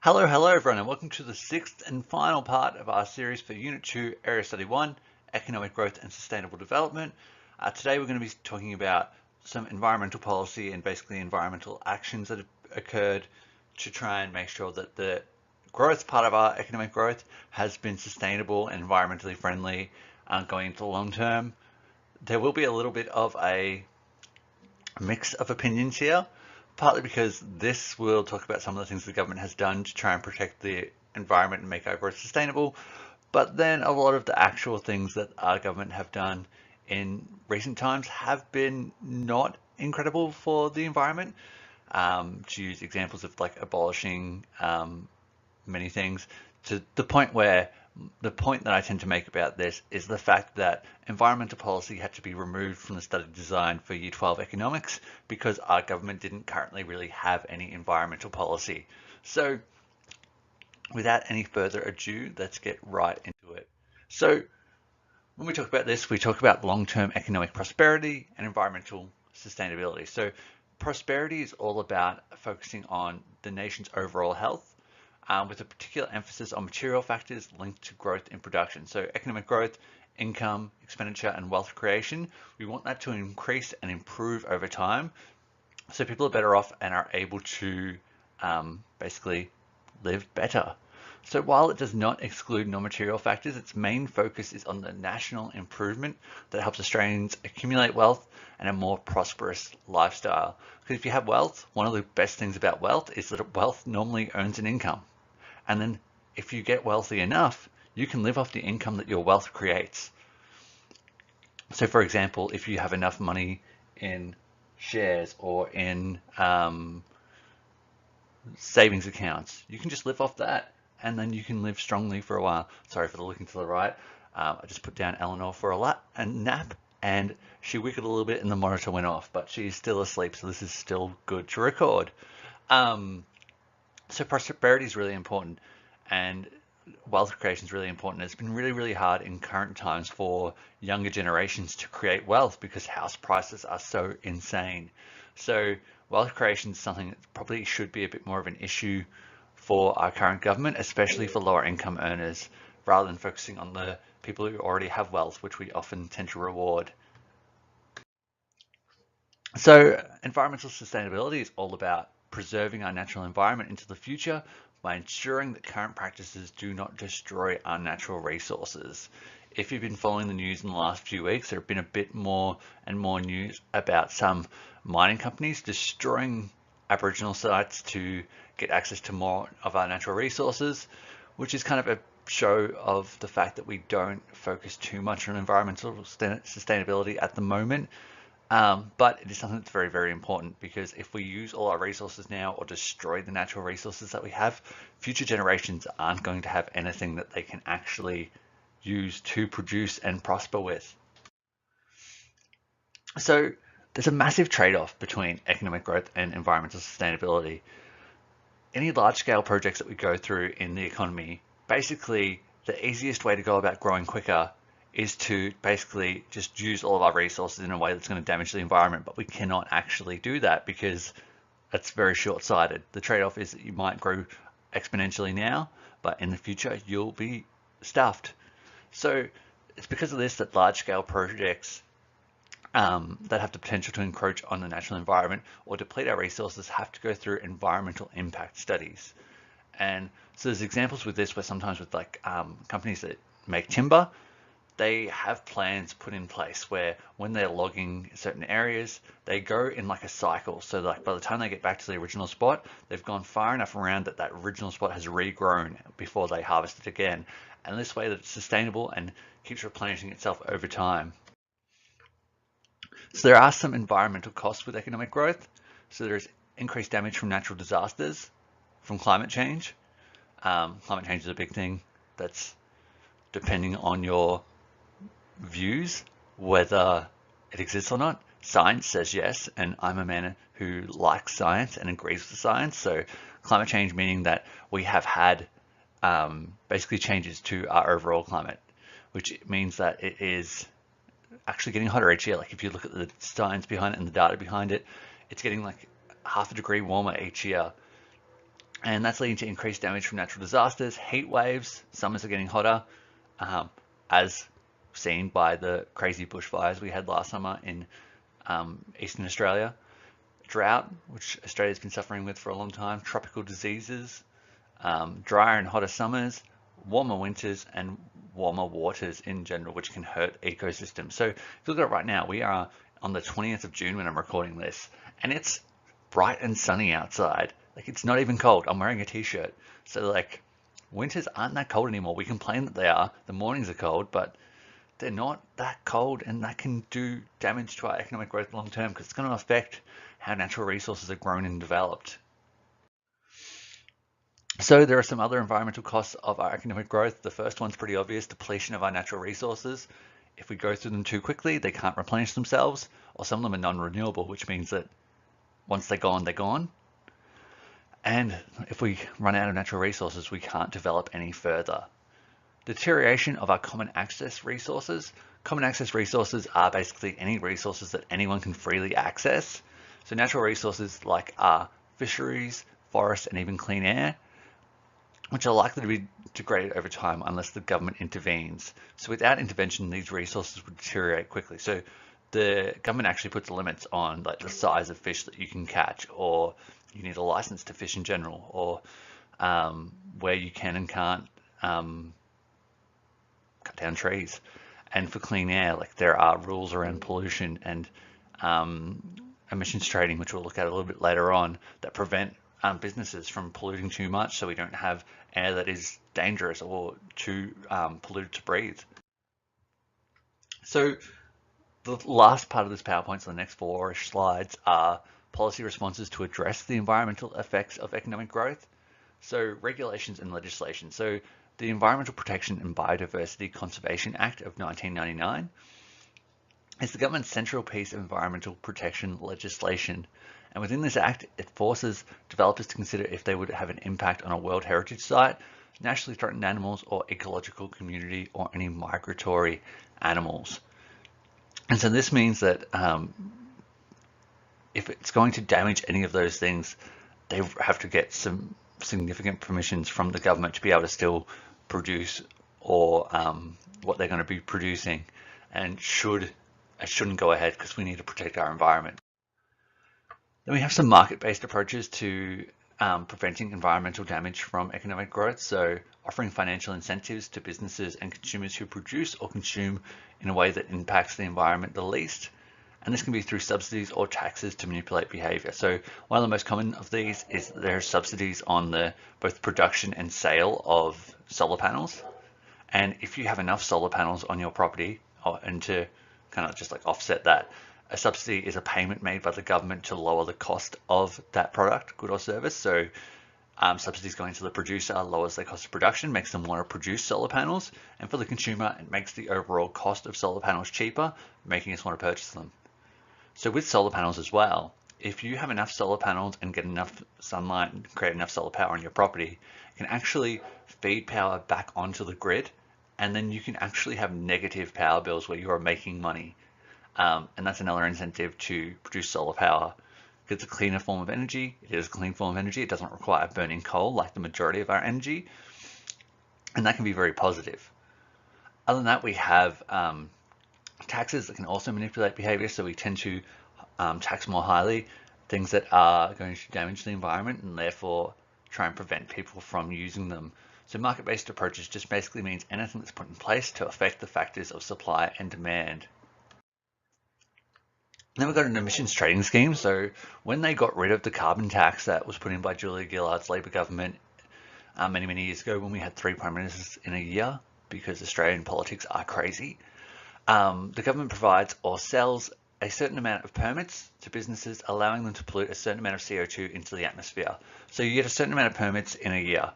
Hello everyone, and welcome to the sixth and final part of our series for Unit 2, Area Study 1, Economic Growth and Sustainable Development. Today we're going to be talking about some environmental policy and basically environmental actions that have occurred to try and make sure that the growth part of our economic growth has been sustainable and environmentally friendly going into the long term. There will be a little bit of a mix of opinions here, partly because this will talk about some of the things the government has done to try and protect the environment and make our growth sustainable, but then a lot of the actual things that our government have done in recent times have been not incredible for the environment. To use examples of like abolishing many things, to the point where the point that I tend to make about this is the fact that environmental policy had to be removed from the study design for Year 12 economics because our government didn't currently really have any environmental policy. So without any further ado, let's get right into it. So when we talk about this, we talk about long-term economic prosperity and environmental sustainability. So prosperity is all about focusing on the nation's overall health, with a particular emphasis on material factors linked to growth in production. So economic growth, income, expenditure, and wealth creation, we want that to increase and improve over time so people are better off and are able to basically live better. So while it does not exclude non-material factors, its main focus is on the national improvement that helps Australians accumulate wealth and a more prosperous lifestyle. Because if you have wealth, one of the best things about wealth is that wealth normally earns an income. And then if you get wealthy enough, you can live off the income that your wealth creates. So for example, if you have enough money in shares or in savings accounts, you can just live off that and then you can live strongly for a while. Sorry for the looking to the right. I just put down Eleanor for a nap and she wiggled a little bit and the monitor went off, but she's still asleep, so this is still good to record. So prosperity is really important and wealth creation is really important. It's been really, really hard in current times for younger generations to create wealth because house prices are so insane. So wealth creation is something that probably should be a bit more of an issue for our current government, especially for lower income earners, rather than focusing on the people who already have wealth, which we often tend to reward. So environmental sustainability is all about preserving our natural environment into the future by ensuring that current practices do not destroy our natural resources. If you've been following the news in the last few weeks, there have been a bit more and more news about some mining companies destroying Aboriginal sites to get access to more of our natural resources, which is kind of a show of the fact that we don't focus too much on environmental sustainability at the moment. But it is something that's very, very important because if we use all our resources now or destroy the natural resources that we have, future generations aren't going to have anything that they can actually use to produce and prosper with. So there's a massive trade-off between economic growth and environmental sustainability. Any large-scale projects that we go through in the economy, basically the easiest way to go about growing quicker is to basically just use all of our resources in a way that's going to damage the environment, but we cannot actually do that because that's very short-sighted. The trade-off is that you might grow exponentially now, but in the future you'll be stuffed. So it's because of this that large-scale projects that have the potential to encroach on the natural environment or deplete our resources have to go through environmental impact studies. And so there's examples with this where sometimes with like companies that make timber, they have plans put in place where when they're logging certain areas, they go in like a cycle. So like by the time they get back to the original spot, they've gone far enough around that that original spot has regrown before they harvest it again. And this way that it's sustainable and keeps replenishing itself over time. So there are some environmental costs with economic growth. So there's increased damage from natural disasters, from climate change. Climate change is a big thing that's depending on your views whether it exists or not. Science says yes, and I'm a man who likes science and agrees with science. So climate change meaning that we have had basically changes to our overall climate, which means that it is actually getting hotter each year. Like if you look at the science behind it and the data behind it, it's getting like half a degree warmer each year. And that's leading to increased damage from natural disasters, heat waves. Summers are getting hotter, as seen by the crazy bushfires we had last summer in Eastern Australia. Drought, which Australia's been suffering with for a long time. Tropical diseases, drier and hotter summers, warmer winters, and warmer waters in general, which can hurt ecosystems. So if you look at it right now, we are on the 20th of June when I'm recording this, and it's bright and sunny outside. Like, it's not even cold. I'm wearing a t-shirt. So like, winters aren't that cold anymore. We complain that they are. The mornings are cold, but they're not that cold, and that can do damage to our economic growth long term, because it's going to affect how natural resources are grown and developed. So there are some other environmental costs of our economic growth. The first one's pretty obvious: depletion of our natural resources. If we go through them too quickly, they can't replenish themselves, or some of them are non-renewable, which means that once they're gone, they're gone. And if we run out of natural resources, we can't develop any further. Deterioration of our common access resources. Common access resources are basically any resources that anyone can freely access. So natural resources like our fisheries, forests, and even clean air, which are likely to be degraded over time unless the government intervenes. So without intervention, these resources would deteriorate quickly. So the government actually puts limits on like the size of fish that you can catch, or you need a license to fish in general, or where you can and can't cut down trees. And for clean air, like, there are rules around pollution and emissions trading, which we'll look at a little bit later on, that prevent businesses from polluting too much, so we don't have air that is dangerous or too polluted to breathe. So the last part of this PowerPoint, so the next 4-ish slides, are policy responses to address the environmental effects of economic growth. So regulations and legislation. So the Environmental Protection and Biodiversity Conservation Act of 1999 is the government's central piece of environmental protection legislation. And within this act, it forces developers to consider if they would have an impact on a World Heritage Site, nationally threatened animals, or ecological community, or any migratory animals. And so this means that if it's going to damage any of those things, they have to get some significant permissions from the government to be able to still produce or what they're going to be producing, and shouldn't go ahead because we need to protect our environment. Then we have some market-based approaches to preventing environmental damage from economic growth. So offering financial incentives to businesses and consumers who produce or consume in a way that impacts the environment the least. And this can be through subsidies or taxes to manipulate behavior. So one of the most common of these is there are subsidies on the both production and sale of solar panels. And if you have enough solar panels on your property, and to kind of just like offset that, a subsidy is a payment made by the government to lower the cost of that product, good or service. So subsidies going to the producer lowers their cost of production, makes them want to produce solar panels. And for the consumer, it makes the overall cost of solar panels cheaper, making us want to purchase them. So with solar panels as well, if you have enough solar panels and get enough sunlight and create enough solar power on your property, you can actually feed power back onto the grid, and then you can actually have negative power bills where you are making money. And that's another incentive to produce solar power. It's a cleaner form of energy. It is a clean form of energy. It doesn't require burning coal like the majority of our energy, and that can be very positive. Other than that, we have taxes that can also manipulate behavior. So we tend to tax more highly things that are going to damage the environment, and therefore try and prevent people from using them. So market-based approaches just basically means anything that's put in place to affect the factors of supply and demand. Then we've got an emissions trading scheme. So when they got rid of the carbon tax that was put in by Julia Gillard's Labor government many years ago, when we had 3 prime ministers in a year, because Australian politics are crazy, the government provides or sells a certain amount of permits to businesses, allowing them to pollute a certain amount of CO2 into the atmosphere. So you get a certain amount of permits in a year.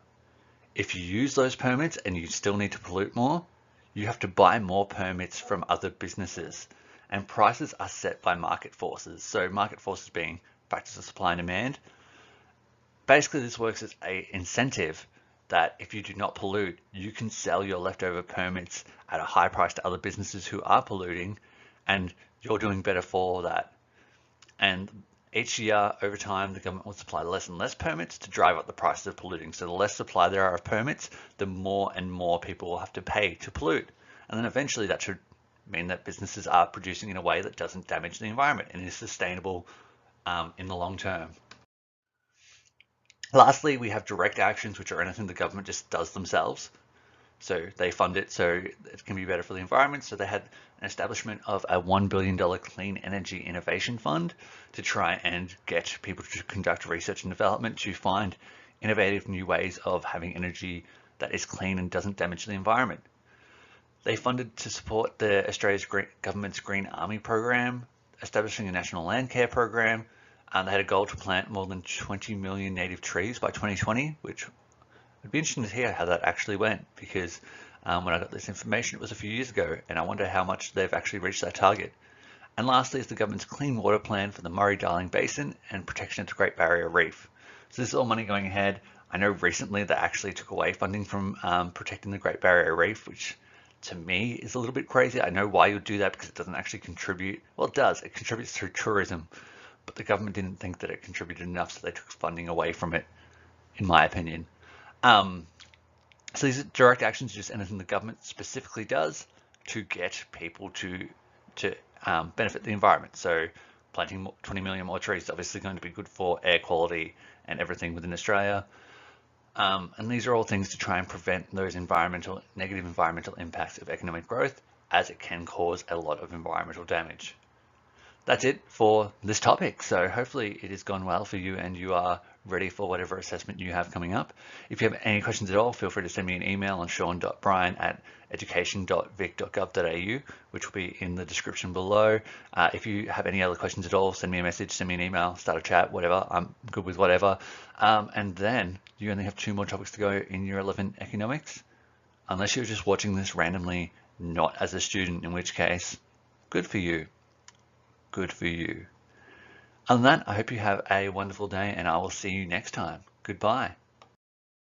If you use those permits and you still need to pollute more, you have to buy more permits from other businesses. And prices are set by market forces. So market forces being factors of supply and demand. Basically, this works as an incentive that if you do not pollute, you can sell your leftover permits at a high price to other businesses who are polluting, and you're doing better for that. And each year over time, the government will supply less and less permits to drive up the prices of polluting. So the less supply there are of permits, the more and more people will have to pay to pollute. And then eventually that should mean that businesses are producing in a way that doesn't damage the environment and is sustainable in the long term. Lastly, we have direct actions, which are anything the government just does themselves. So they fund it so it can be better for the environment. So they had an establishment of a $1 billion clean energy innovation fund to try and get people to conduct research and development to find innovative new ways of having energy that is clean and doesn't damage the environment. They funded to support the Australia's government's Green Army program, establishing a national land care program. They had a goal to plant more than 20 million native trees by 2020, which it'd be interesting to hear how that actually went, because when I got this information, it was a few years ago, and I wonder how much they've actually reached that target. And lastly is the government's clean water plan for the Murray-Darling Basin and protection of the Great Barrier Reef. So this is all money going ahead. I know recently they actually took away funding from protecting the Great Barrier Reef, which to me is a little bit crazy. I know why you'd do that, because it doesn't actually contribute. Well, it does. It contributes through tourism, but the government didn't think that it contributed enough, so they took funding away from it, in my opinion. So these direct actions are just anything the government specifically does to get people to benefit the environment. So planting 20 million more trees is obviously going to be good for air quality and everything within Australia. And these are all things to try and prevent those negative environmental impacts of economic growth, as it can cause a lot of environmental damage. That's it for this topic. So hopefully it has gone well for you and you are ready for whatever assessment you have coming up. If you have any questions at all, feel free to send me an email on sean.bryan@education.vic.gov.au, which will be in the description below. If you have any other questions at all, send me a message, send me an email, start a chat, whatever. I'm good with whatever. And then you only have 2 more topics to go in year 11 economics, unless you're just watching this randomly, not as a student, in which case, good for you. Good for you. Other than that, I hope you have a wonderful day, and I will see you next time. Goodbye.